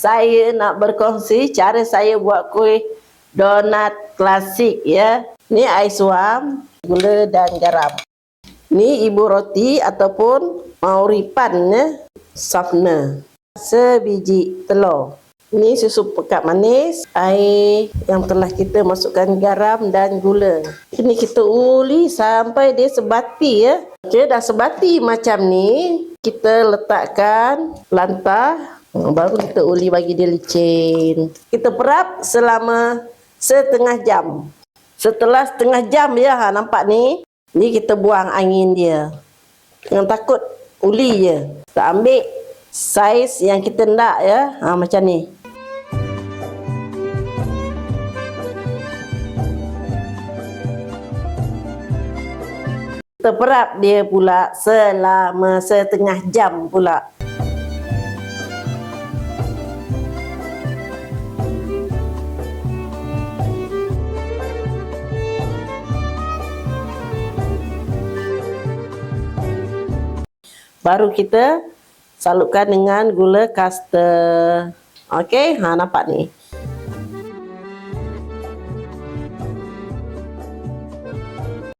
Saya nak berkongsi cara saya buat kuih donat klasik ya. Ni air suam, gula dan garam. Ni ibu roti ataupun mauripan ya, softener. Sebiji telur. Ni susu pekat manis, air yang telah kita masukkan garam dan gula. Ini kita uli sampai dia sebati ya. Okey, dah sebati macam ni, kita letakkan lantah. Baru kita uli bagi dia licin. Kita perap selama setengah jam. Setelah setengah jam ya, nampak ni. Ni kita buang angin dia. Jangan takut uli je. Kita ambil saiz yang kita nak ya. Macam ni. Kita perap dia pula selama setengah jam pula. Baru kita salupkan dengan gula kasta. Okey, nampak ni.